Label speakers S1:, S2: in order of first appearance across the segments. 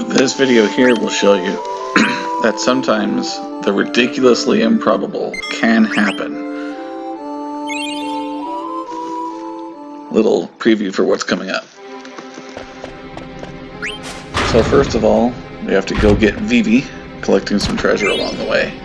S1: This video here will show you that sometimes the ridiculously improbable can happen. Little preview for what's coming up. So first of all, we have to go get Vivi, collecting some treasure along the way.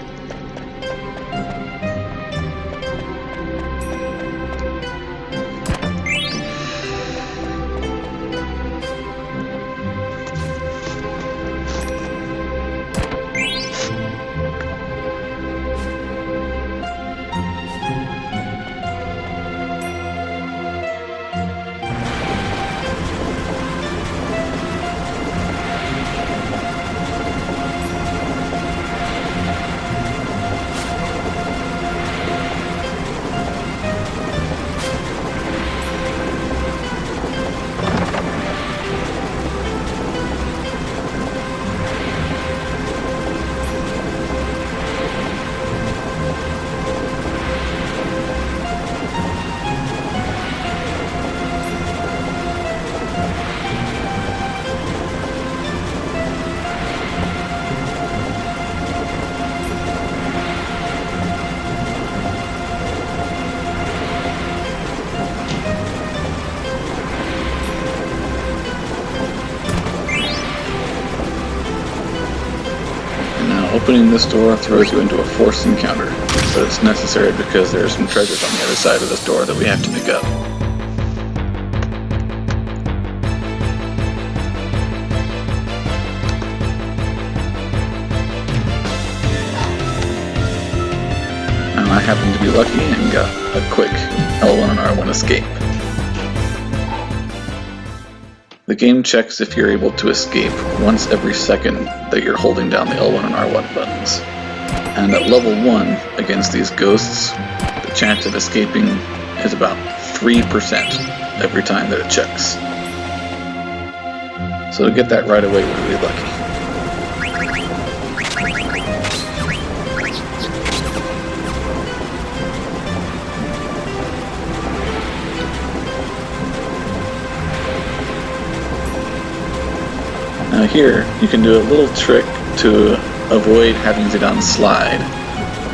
S1: Opening this door throws you into a forced encounter, but it's necessary because there are some treasures on the other side of this door that we have to pick up. Now I happened to be lucky and got a quick L1 and R1 escape. The game checks if you're able to escape once every second that you're holding down the L1 and R1 buttons. And at level 1, against these ghosts, the chance of escaping is about 3% every time that it checks. So to get that right away, we're really lucky. Now here, you can do a little trick to avoid having Zidane slide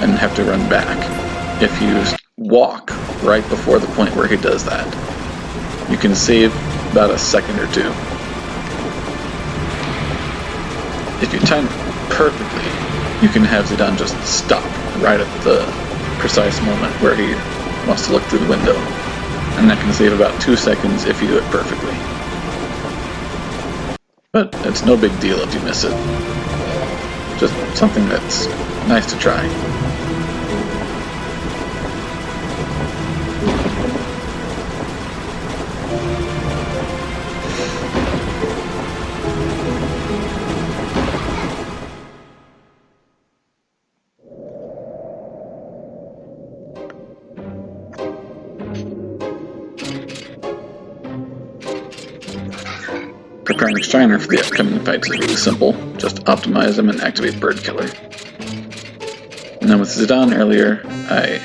S1: and have to run back. If you walk right before the point where he does that, you can save about a second or two. If you time it perfectly, you can have Zidane just stop right at the precise moment where he wants to look through the window. And that can save about 2 seconds if you do it perfectly. But it's no big deal if you miss it. Just something that's nice to try. Preparing Shiner for the upcoming fights is really simple. Just optimize him and activate Bird Killer. And then with Zidane earlier, I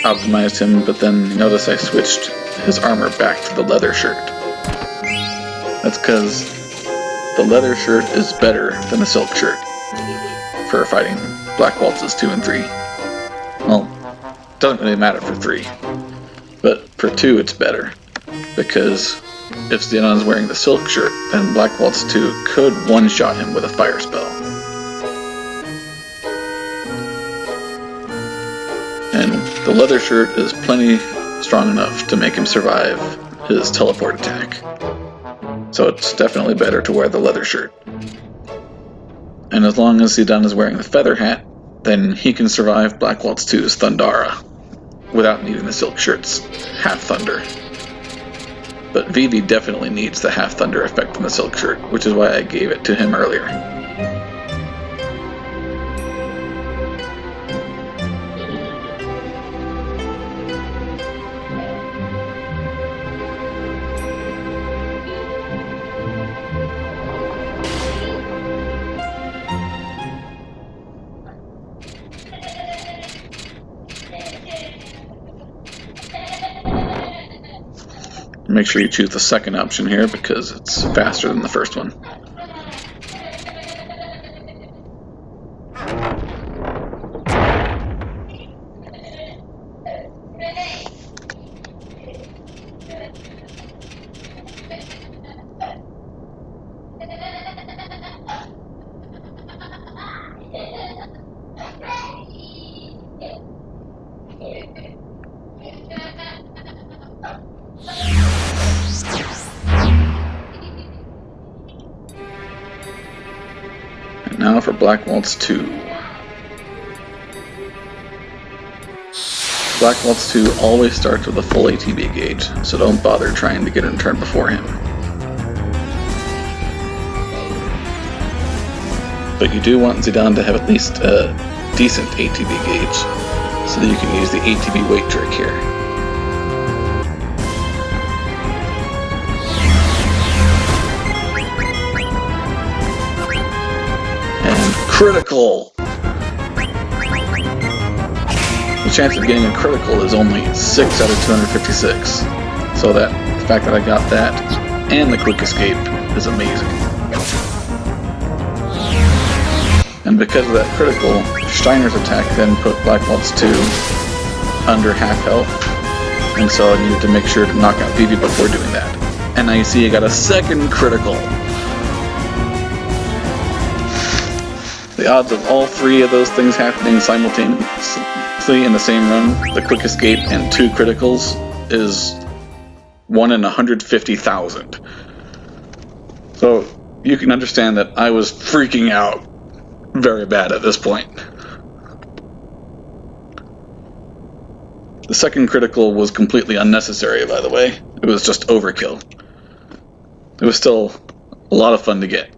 S1: optimized him, but then notice I switched his armor back to the leather shirt. That's because the leather shirt is better than the silk shirt for fighting Black Waltzes 2 and 3. Well, it doesn't really matter for 3, but for 2 it's better, because if Zidane's wearing the silk shirt, then Black Waltz 2 could one-shot him with a fire spell. And the leather shirt is plenty strong enough to make him survive his teleport attack. So it's definitely better to wear the leather shirt. And as long as Zidane is wearing the feather hat, then he can survive Black Waltz 2's Thundara without needing the silk shirt's half thunder. But Vivi definitely needs the half thunder effect from the silk shirt, which is why I gave it to him earlier. Make sure you choose the second option here because it's faster than the first one. Now for Black Waltz 2. Black Waltz 2 always starts with a full ATB gauge, so don't bother trying to get in turn before him. But you do want Zidane to have at least a decent ATB gauge, so that you can use the ATB weight trick here. And critical! The chance of getting a critical is only 6 out of 256, so the fact that I got that and the quick escape is amazing. And because of that critical, Steiner's attack then put Black Waltz 2 under half health, and so I needed to make sure to knock out Vivi before doing that. And now you see I got a second critical. The odds of all three of those things happening simultaneously in the same run, the quick escape and 2 criticals, is 1 in 150,000. So you can understand that I was freaking out very bad at this point. The second critical was completely unnecessary, by the way. It was just overkill. It was still a lot of fun to get.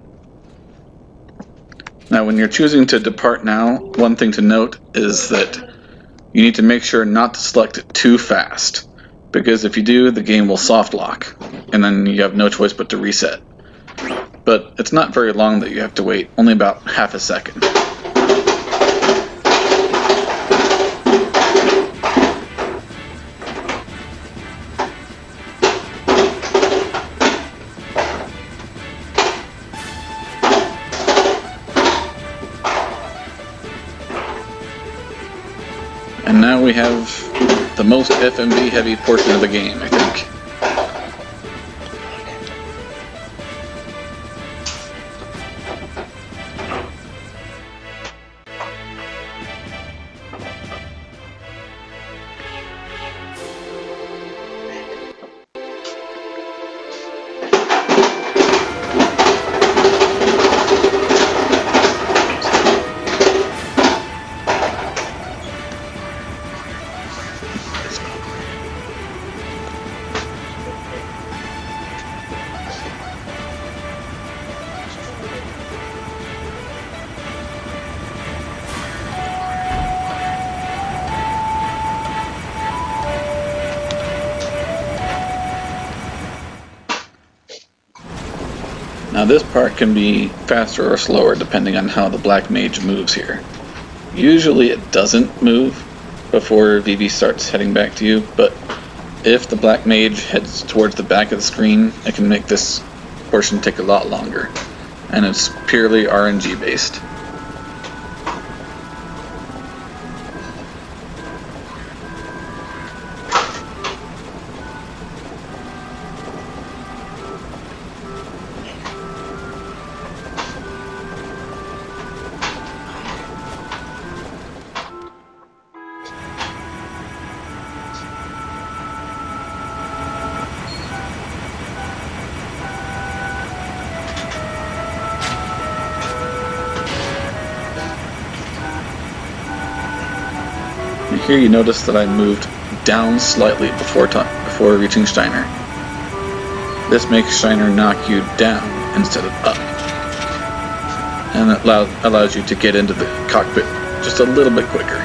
S1: Now, when you're choosing to depart now, one thing to note is that you need to make sure not to select it too fast, because if you do, the game will soft lock, and then you have no choice but to reset. But it's not very long that you have to wait, only about half a second. And now we have the most FMV heavy portion of the game, I think. Now this part can be faster or slower depending on how the Black Mage moves here. Usually it doesn't move before Vivi starts heading back to you, but if the Black Mage heads towards the back of the screen, it can make this portion take a lot longer. And it's purely RNG based. Here you notice that I moved down slightly before reaching Steiner. This makes Steiner knock you down instead of up. And it allows you to get into the cockpit just a little bit quicker.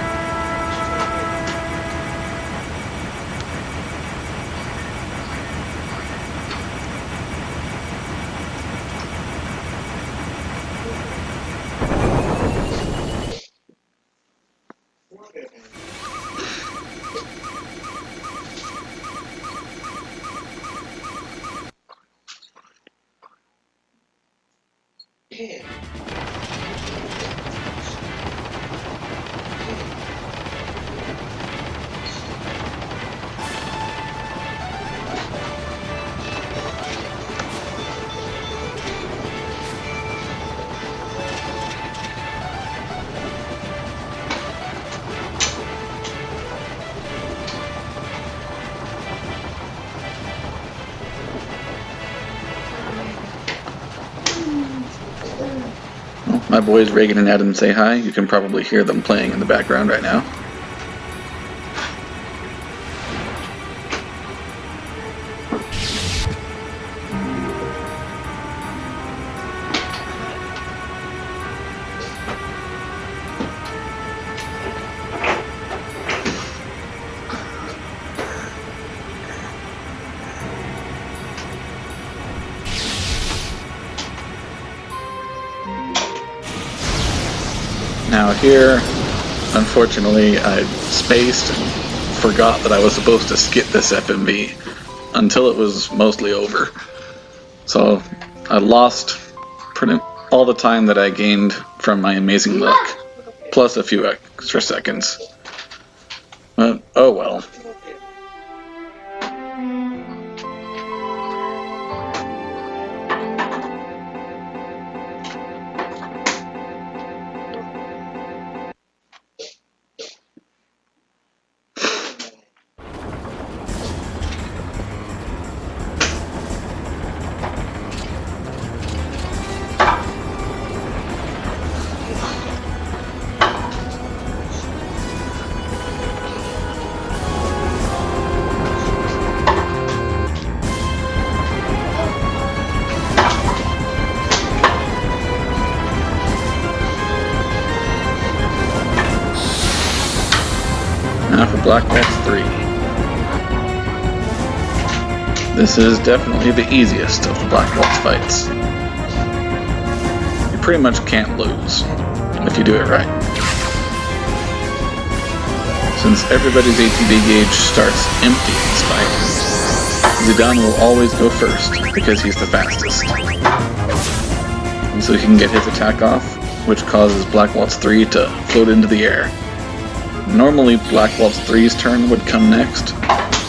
S1: My boys Reagan and Adam say hi. You can probably hear them playing in the background right now. Now here, unfortunately, I spaced and forgot that I was supposed to skip this FMV until it was mostly over. So I lost pretty all the time that I gained from my amazing luck, plus a few extra seconds. But oh well. Now for Black Ops 3. This is definitely the easiest of the Black Ops fights. You pretty much can't lose if you do it right. Since everybody's ATB gauge starts empty in this fight, Zidane will always go first because he's the fastest. And so he can get his attack off, which causes Black Ops 3 to float into the air. Normally Black Ops 3's turn would come next,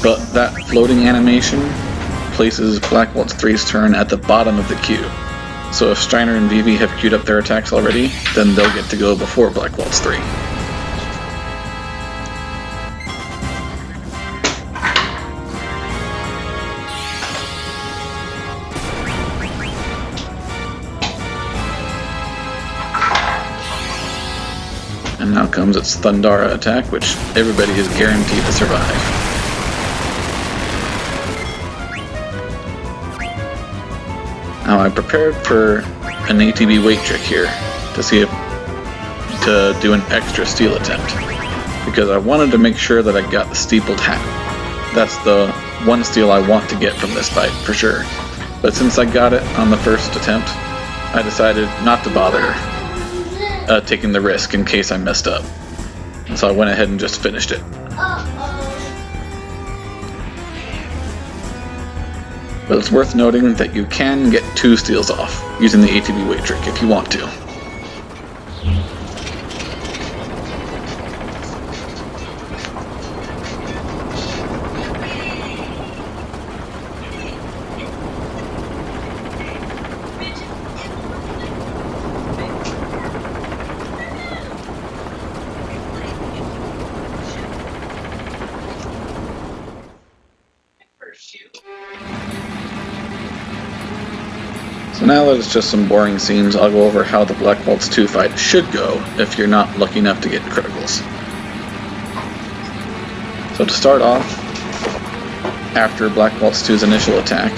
S1: but that floating animation places Black Ops 3's turn at the bottom of the queue. So if Steiner and Vivi have queued up their attacks already, then they'll get to go before Black Ops 3. And now comes its Thundara attack, which everybody is guaranteed to survive. Now I prepared for an ATB weight trick here to see if to do an extra steal attempt, because I wanted to make sure that I got the steepled hat. That's the one steal I want to get from this fight for sure. But since I got it on the first attempt, I decided not to bother taking the risk in case I messed up. And so I went ahead and just finished it. But it's worth noting that you can get 2 steals off using the ATB weight trick if you want to. So now that it's just some boring scenes, I'll go over how the Black Ops 2 fight should go if you're not lucky enough to get criticals. So to start off, after Black Ops 2's initial attack,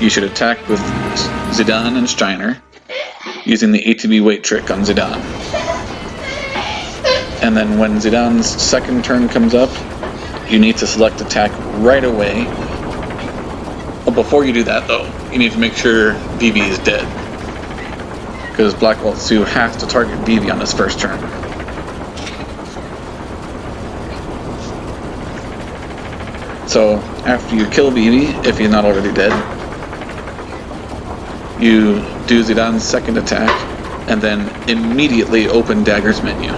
S1: you should attack with Zidane and Steiner, using the ATB weight trick on Zidane. And then when Zidane's second turn comes up, you need to select attack right away. Well, before you do that though, you need to make sure Vivi is dead, because Black Ops 2 has to target Vivi on his first turn. So after you kill Vivi, if he's not already dead, you do Zidane's second attack, and then immediately open Dagger's menu.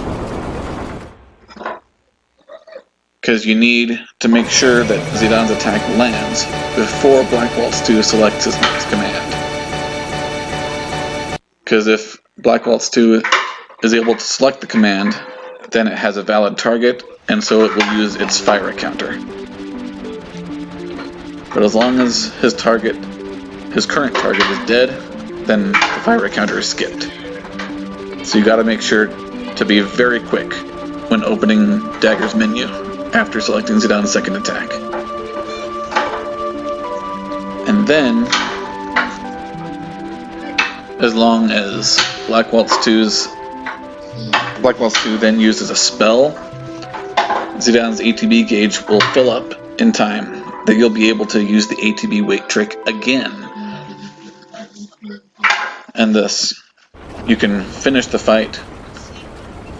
S1: Because you need to make sure that Zidane's attack lands before Black Ops 2 selects his next command. Because if Black Ops 2 is able to select the command, then it has a valid target, and so it will use its fire counter. But as long as his current target is dead, then the fire counter is skipped. So you gotta make sure to be very quick when opening Dagger's menu after selecting Zidane's second attack. And then, as long as Black Waltz 2 then uses a spell, Zidane's ATB gauge will fill up in time that you'll be able to use the ATB wait trick again. And thus, you can finish the fight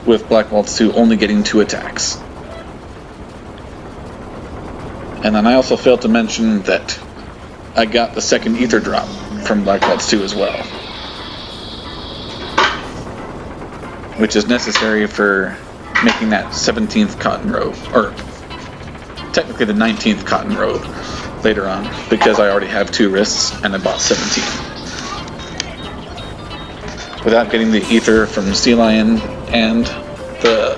S1: with Black Waltz 2 only getting 2 attacks. And then I also failed to mention that I got the second ether drop from Black Waltz 2 as well, which is necessary for making that 17th cotton robe, or technically the 19th cotton robe later on, because I already have 2 wrists and I bought 17. Without getting the ether from Sea Lion and the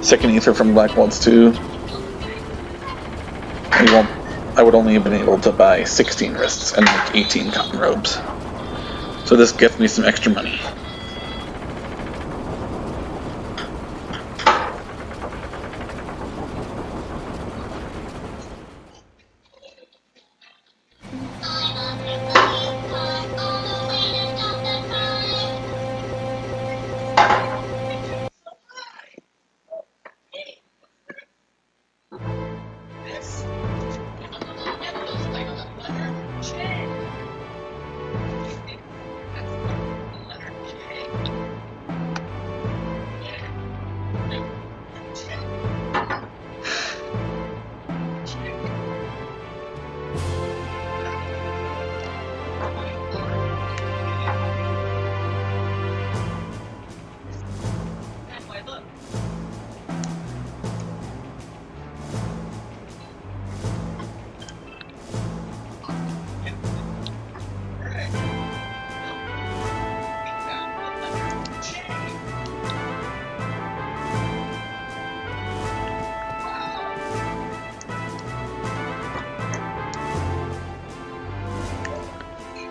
S1: second ether from Black Waltz 2, I would only have been able to buy 16 wrists and make 18 cotton robes. So this gets me some extra money.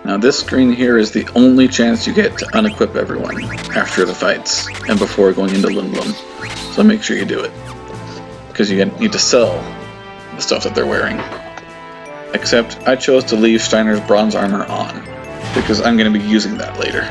S1: Now this screen here is the only chance you get to unequip everyone after the fights and before going into Lum Lum. So make sure you do it, because you need to sell the stuff that they're wearing. Except I chose to leave Steiner's bronze armor on, because I'm going to be using that later.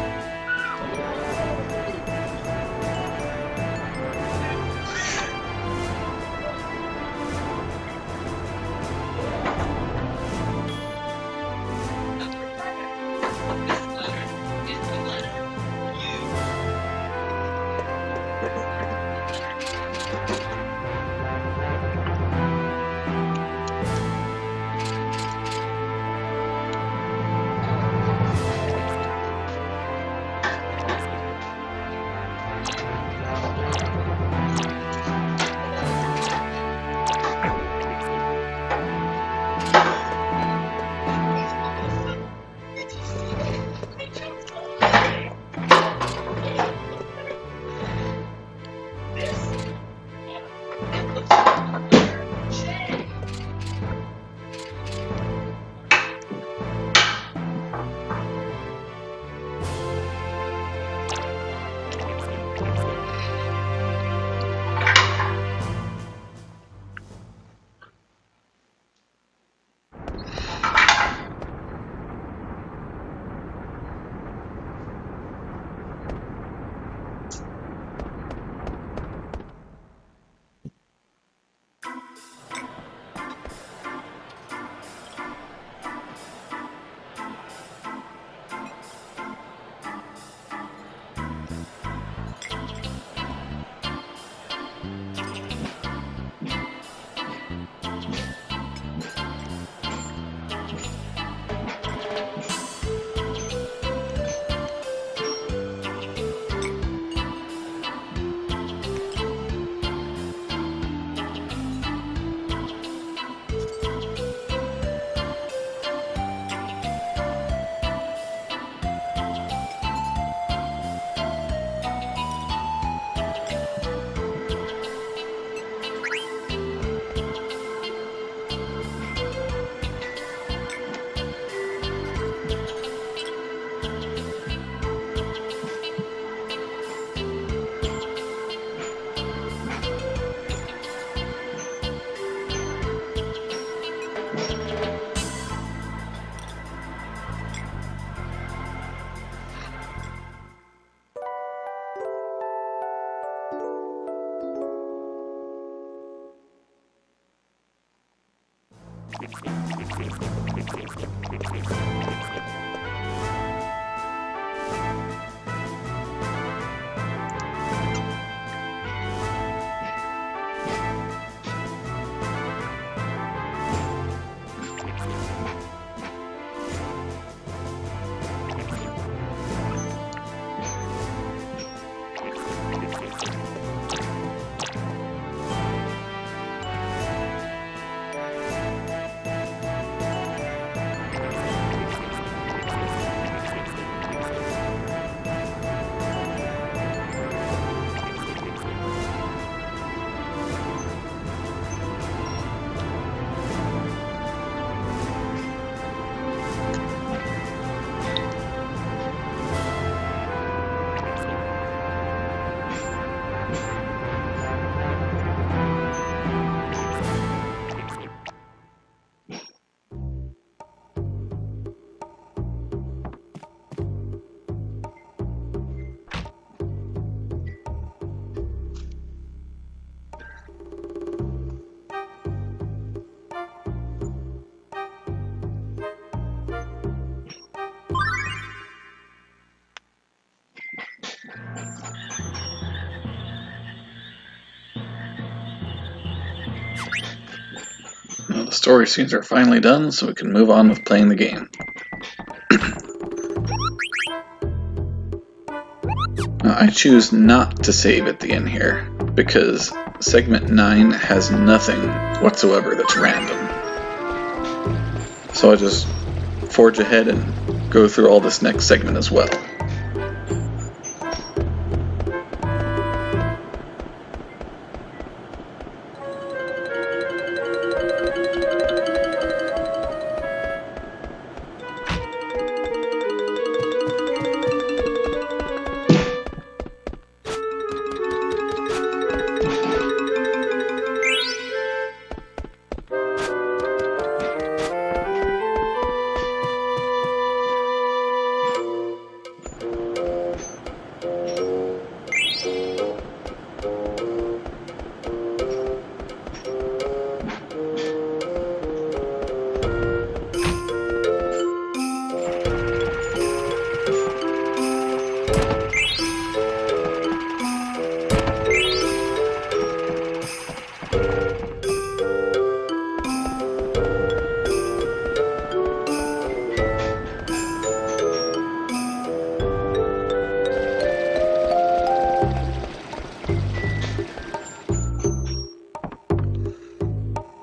S1: Now the story scenes are finally done, so we can move on with playing the game. Now, I choose not to save at the end here, because segment 9 has nothing whatsoever that's random. So I just forge ahead and go through all this next segment as well.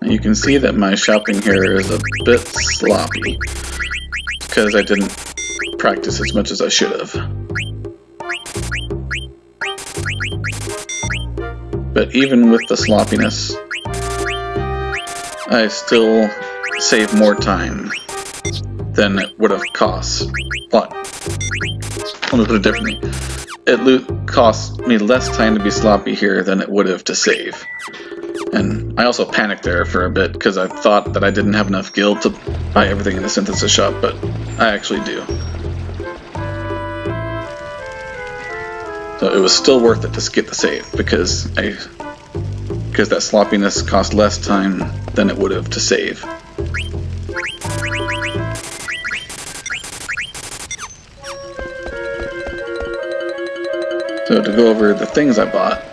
S1: You can see that my shopping here is a bit sloppy because I didn't practice as much as I should have. But even with the sloppiness, I still save more time than it would have cost. But let me put it differently. It cost me less time to be sloppy here than it would have to save. And I also panicked there for a bit because I thought that I didn't have enough gil to buy everything in the synthesis shop, but I actually do. So it was still worth it to skip the save because that sloppiness cost less time than it would have to save. So to go over the things I bought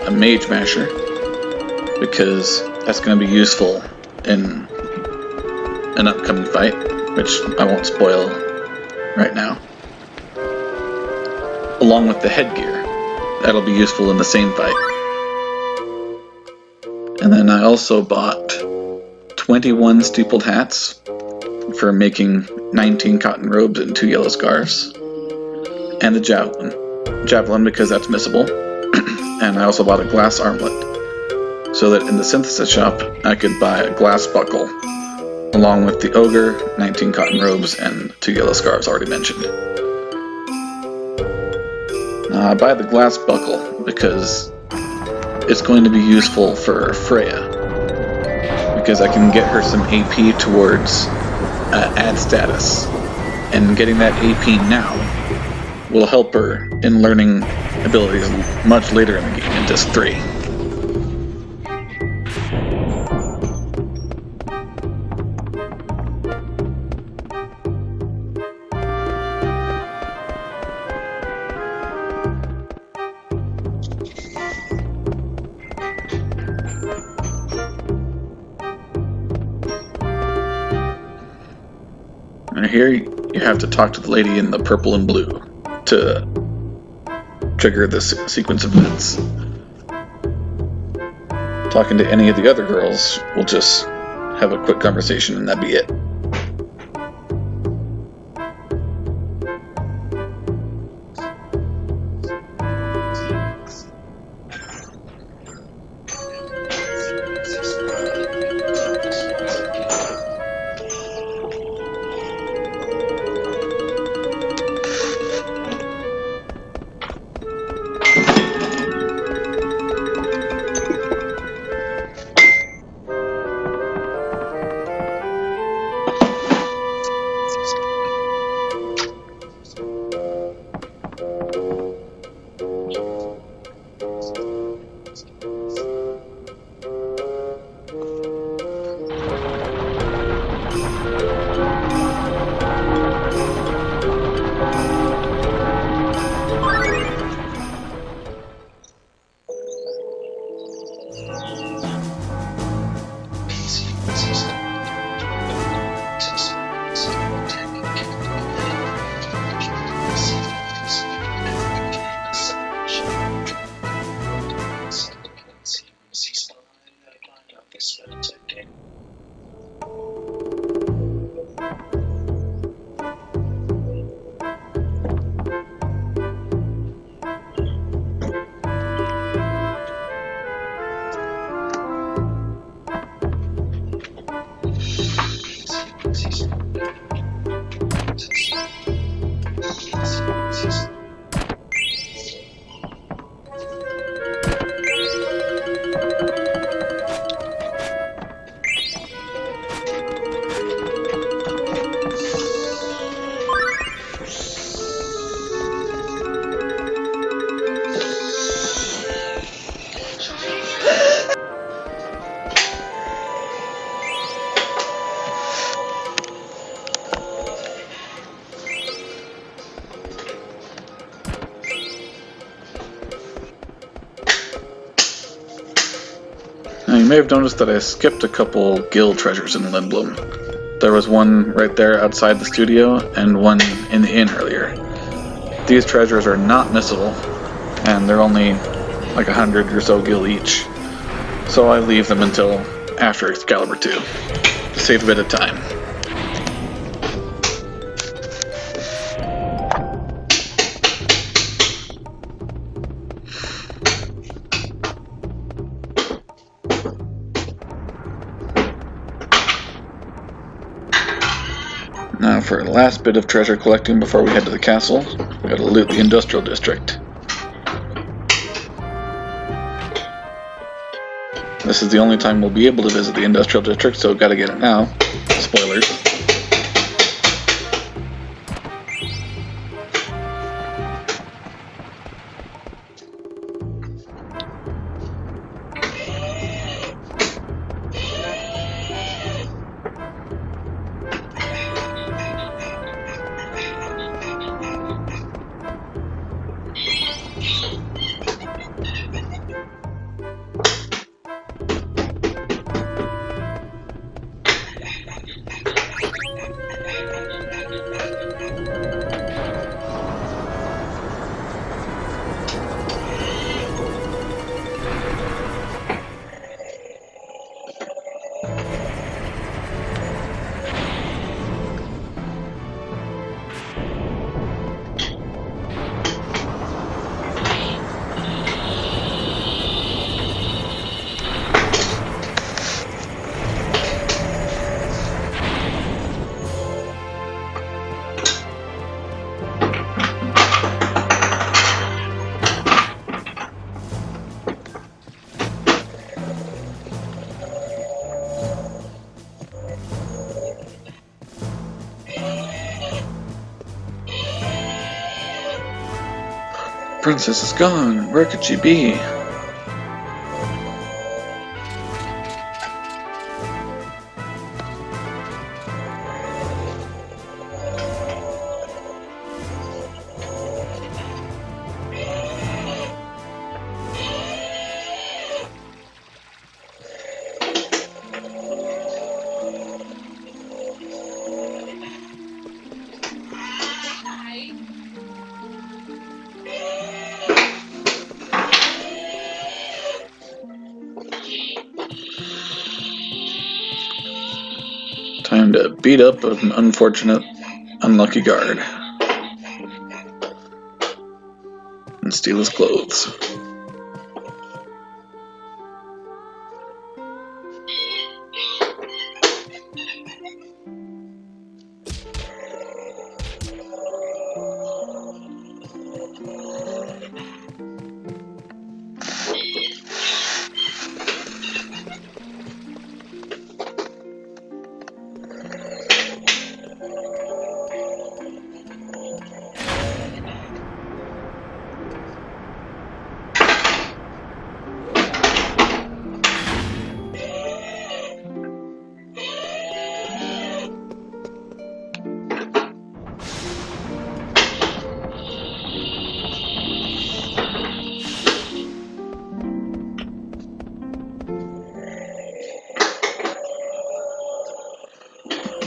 S1: a Mage Masher because that's going to be useful in an upcoming fight, which I won't spoil right now. Along with the headgear, that'll be useful in the same fight. And then I also bought 21 steepled hats for making 19 cotton robes and 2 yellow scarves, and the javelin because that's missable. And I also bought a glass armlet, so that in the synthesis shop I could buy a glass buckle, along with the ogre, 19 cotton robes, and 2 yellow scarves already mentioned. I buy the glass buckle because it's going to be useful for Freya, because I can get her some AP towards ad status, and getting that AP now will help her in learning abilities much later in the game, in Disc 3. And here you have to talk to the lady in the purple and blue to trigger this sequence of events. Talking to any of the other girls will just have a quick conversation and that'd be it. Now you may have noticed that I skipped a couple guild treasures in Lindblom. There was one right there outside the studio and one in the inn earlier. These treasures are not missable, and they're only like 100 or so gil each. So I leave them until after Excalibur 2, to save a bit of time. Now for the last bit of treasure collecting before we head to the castle, we gotta loot the industrial district. This is the only time we'll be able to visit the industrial district, so gotta get it now. Spoilers. Princess is gone. Where could she be? to beat up an unfortunate, unlucky guard and steal his clothes.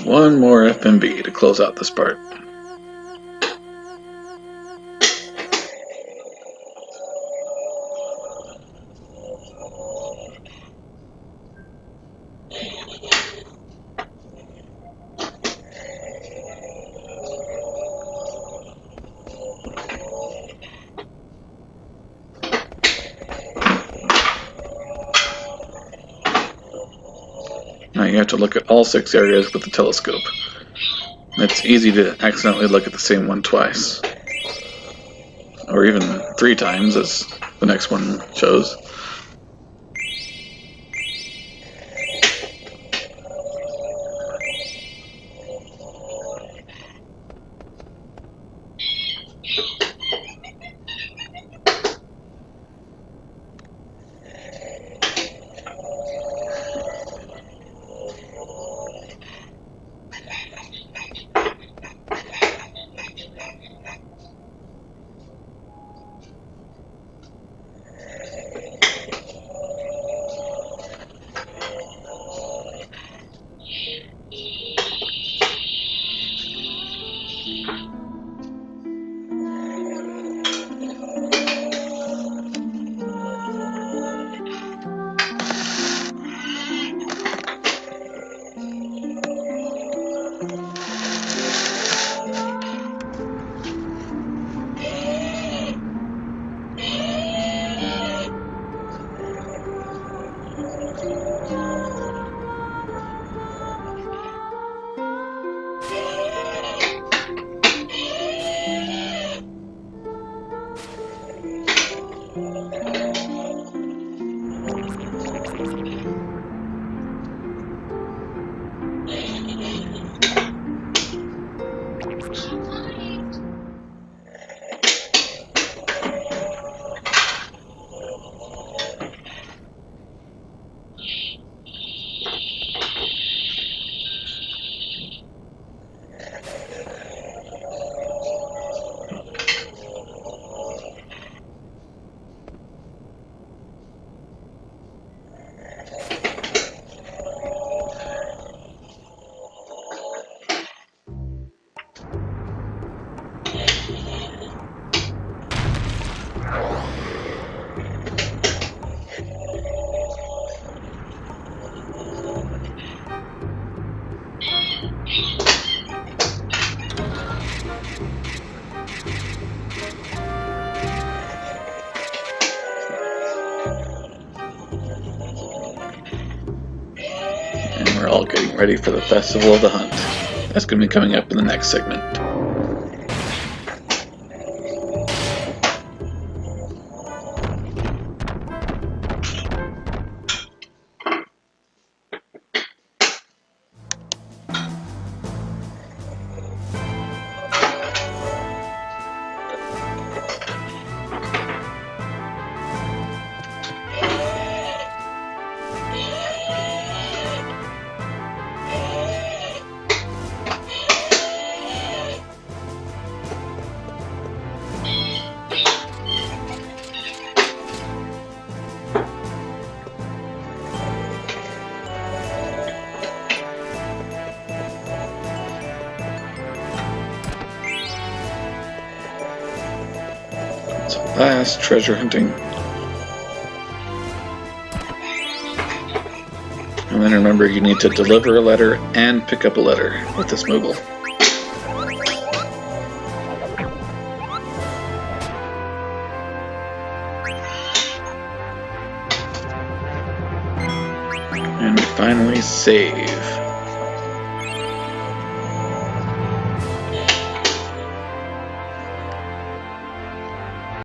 S1: One more FMB to close out this part. Now you have to look at all 6 areas with the telescope. It's easy to accidentally look at the same one twice. Or even 3 times, as the next one shows. We're all getting ready for the Festival of the Hunt. That's going to be coming up in the next segment. Last treasure hunting. And then remember, you need to deliver a letter and pick up a letter with this Moogle. And we finally save.